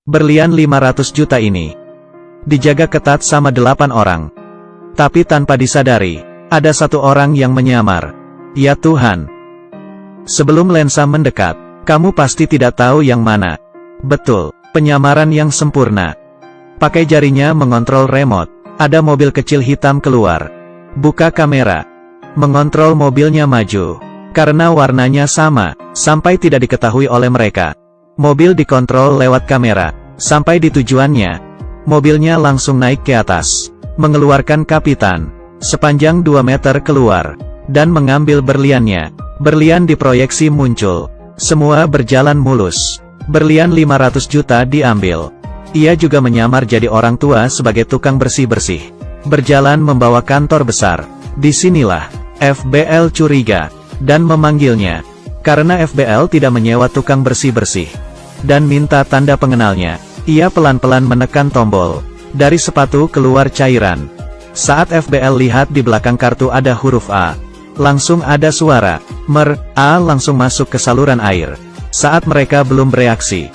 Berlian 500 juta ini dijaga ketat sama 8 orang. Tapi tanpa disadari, ada satu orang yang menyamar. Ya Tuhan. Sebelum lensa mendekat, kamu pasti tidak tahu yang mana. Betul, penyamaran yang sempurna. Pakai jarinya mengontrol remote. Ada mobil kecil hitam keluar. Buka kamera. Mengontrol mobilnya maju. Karena warnanya sama, sampai tidak diketahui oleh mereka. Mobil dikontrol lewat kamera. Sampai di tujuannya, mobilnya langsung naik ke atas. Mengeluarkan kapitan. Sepanjang 2 meter keluar. Dan mengambil berliannya. Berlian diproyeksi muncul. Semua berjalan mulus. Berlian 500 juta diambil. Ia juga menyamar jadi orang tua sebagai tukang bersih-bersih. Berjalan membawa kantor besar. Disinilah, FBL curiga. Dan memanggilnya. Karena FBL tidak menyewa tukang bersih-bersih. Dan minta tanda pengenalnya. Ia pelan-pelan menekan tombol. Dari sepatu keluar cairan. Saat FBL lihat di belakang kartu ada huruf A. Langsung ada suara, mer, A langsung masuk ke saluran air. Saat mereka belum bereaksi,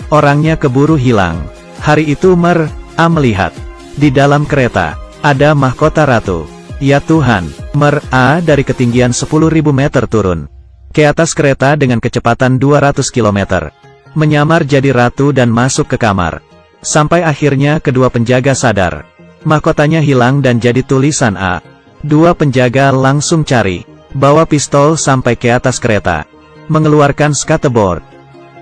orangnya keburu hilang. Hari itu mer, A melihat. Di dalam kereta, ada mahkota ratu. Ya Tuhan, mer, A dari ketinggian 10.000 meter turun ke atas kereta dengan kecepatan 200 km. Menyamar jadi ratu dan masuk ke kamar. Sampai akhirnya kedua penjaga sadar. Mahkotanya hilang dan jadi tulisan A. Dua penjaga langsung cari. Bawa pistol sampai ke atas kereta. Mengeluarkan skateboard.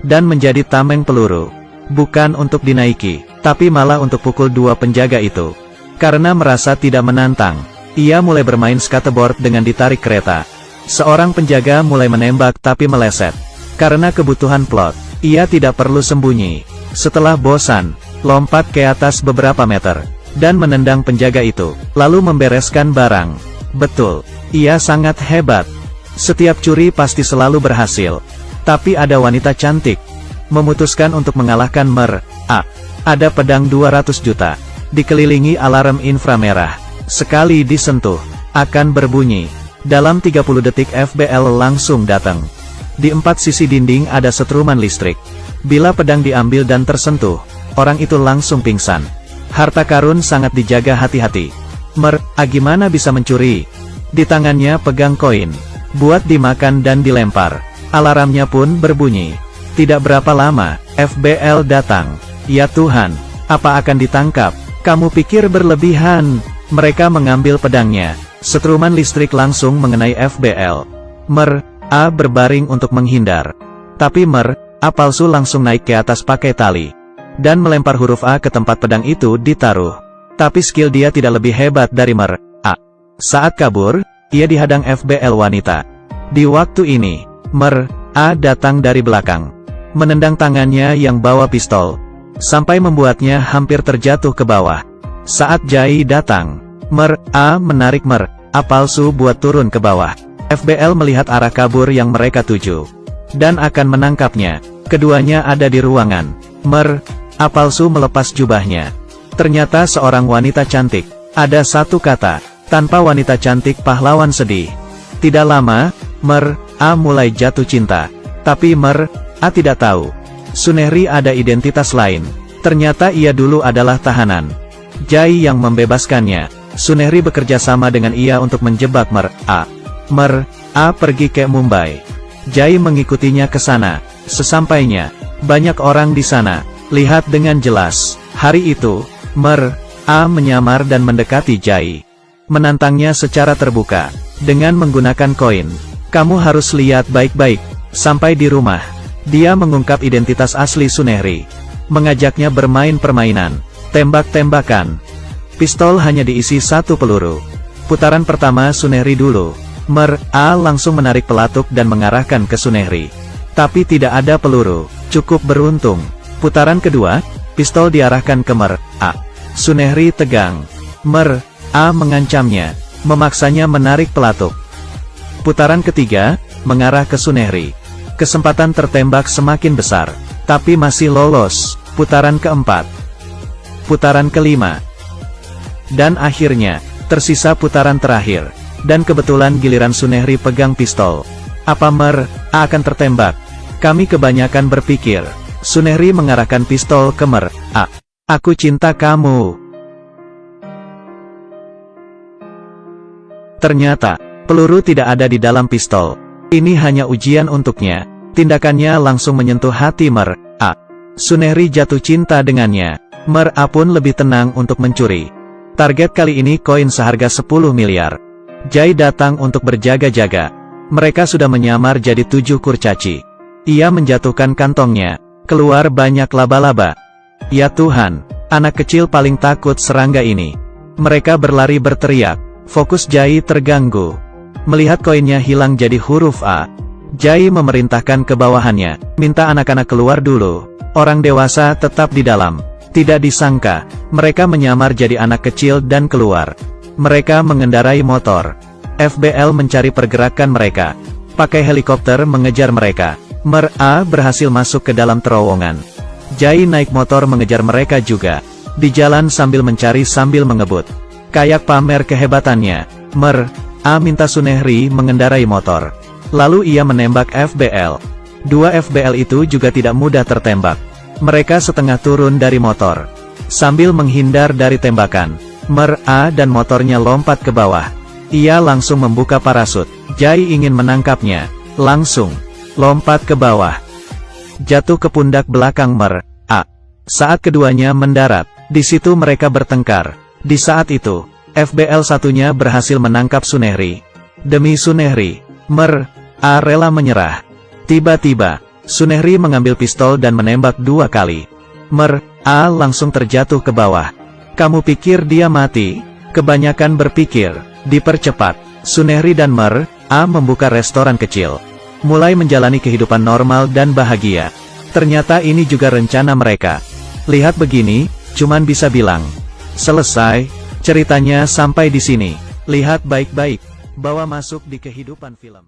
Dan menjadi tameng peluru. Bukan untuk dinaiki, tapi malah untuk pukul dua penjaga itu. Karena merasa tidak menantang, ia mulai bermain skateboard dengan ditarik kereta. Seorang penjaga mulai menembak tapi meleset. Karena kebutuhan plot, ia tidak perlu sembunyi. Setelah bosan, lompat ke atas beberapa meter. Dan menendang penjaga itu, lalu membereskan barang. Betul, ia sangat hebat. Setiap curi pasti selalu berhasil. Tapi ada wanita cantik. Memutuskan untuk mengalahkan mer, A. Ada pedang 200 juta. Dikelilingi alarm inframerah. Sekali disentuh, akan berbunyi. Dalam 30 detik FBL langsung datang. Di 4 sisi dinding ada setruman listrik. Bila pedang diambil dan tersentuh, orang itu langsung pingsan. Harta karun sangat dijaga hati-hati. Mer, A gimana bisa mencuri? Di tangannya pegang koin. Buat dimakan dan dilempar. Alarmnya pun berbunyi. Tidak berapa lama, FBL datang. Ya Tuhan, apa akan ditangkap? Kamu pikir berlebihan? Mereka mengambil pedangnya. Setruman listrik langsung mengenai FBL. Mer, A berbaring untuk menghindar. Tapi mer, A palsu langsung naik ke atas pakai tali. Dan melempar huruf A ke tempat pedang itu ditaruh. Tapi skill dia tidak lebih hebat dari mer, A. Saat kabur, ia dihadang FBL wanita. Di waktu ini, mer, A datang dari belakang. Menendang tangannya yang bawa pistol. Sampai membuatnya hampir terjatuh ke bawah. Saat Jai datang, mer, A menarik mer, A palsu buat turun ke bawah. FBL melihat arah kabur yang mereka tuju. Dan akan menangkapnya. Keduanya ada di ruangan. Mer, A palsu melepas jubahnya. Ternyata seorang wanita cantik. Ada satu kata. Tanpa wanita cantik pahlawan sedih. Tidak lama, mer, A mulai jatuh cinta. Tapi mer, A tidak tahu. Sunehri ada identitas lain. Ternyata ia dulu adalah tahanan. Jai yang membebaskannya. Sunehri bekerja sama dengan ia untuk menjebak mer, A. Mer, A pergi ke Mumbai. Jai mengikutinya ke sana. Sesampainya, banyak orang di sana. Lihat dengan jelas. Hari itu, mer, A menyamar dan mendekati Jai. Menantangnya secara terbuka. Dengan menggunakan koin. Kamu harus lihat baik-baik. Sampai di rumah, dia mengungkap identitas asli Sunehri. Mengajaknya bermain permainan. Tembak-tembakan. Pistol hanya diisi 1 peluru. Putaran pertama Sunehri dulu. Mer, A langsung menarik pelatuk dan mengarahkan ke Sunehri. Tapi tidak ada peluru. Cukup beruntung. Putaran kedua, pistol diarahkan ke mer, A. Sunehri tegang. Mer, A mengancamnya. Memaksanya menarik pelatuk. Putaran ketiga, mengarah ke Sunehri. Kesempatan tertembak semakin besar. Tapi masih lolos. Putaran keempat. Putaran kelima. Dan akhirnya, tersisa putaran terakhir. Dan kebetulan giliran Sunehri pegang pistol. Apa mer, A akan tertembak? Kami kebanyakan berpikir. Sunehri mengarahkan pistol ke Mer A. Aku cinta kamu. Ternyata, peluru tidak ada di dalam pistol. Ini hanya ujian untuknya. Tindakannya langsung menyentuh hati Mer A. Sunehri jatuh cinta dengannya. Mer A pun lebih tenang untuk mencuri. Target kali ini koin seharga 10 miliar. Jai datang untuk berjaga-jaga. Mereka sudah menyamar jadi 7 kurcaci. Ia menjatuhkan kantongnya. Keluar banyak laba-laba. Ya Tuhan, anak kecil paling takut serangga ini. Mereka berlari berteriak. Fokus Jai terganggu. Melihat koinnya hilang jadi huruf A, Jai memerintahkan ke bawahannya, minta anak-anak keluar dulu. Orang dewasa tetap di dalam. Tidak disangka, mereka menyamar jadi anak kecil dan keluar. Mereka mengendarai motor. FBL mencari pergerakan mereka. Pakai helikopter mengejar mereka. Mer A berhasil masuk ke dalam terowongan. Jai naik motor mengejar mereka juga. Di jalan sambil mencari sambil mengebut. Kayak pamer kehebatannya. Mer A minta Sunehri mengendarai motor. Lalu ia menembak FBL. 2 FBL itu juga tidak mudah tertembak. Mereka setengah turun dari motor. Sambil menghindar dari tembakan, Mer A dan motornya lompat ke bawah. Ia langsung membuka parasut. Jai ingin menangkapnya. Langsung lompat ke bawah. Jatuh ke pundak belakang Mer A. Saat keduanya mendarat, di situ mereka bertengkar. Di saat itu, FBL satunya berhasil menangkap Sunehri. Demi Sunehri, Mer A rela menyerah. Tiba-tiba, Sunehri mengambil pistol dan menembak 2 kali. Mer A langsung terjatuh ke bawah. Kamu pikir dia mati? Kebanyakan berpikir. Dipercepat, Sunehri dan Mer A membuka restoran kecil. Mulai menjalani kehidupan normal dan bahagia. Ternyata ini juga rencana mereka. Lihat begini, cuman bisa bilang. Selesai, ceritanya sampai di sini. Lihat baik-baik, bawa masuk di kehidupan film.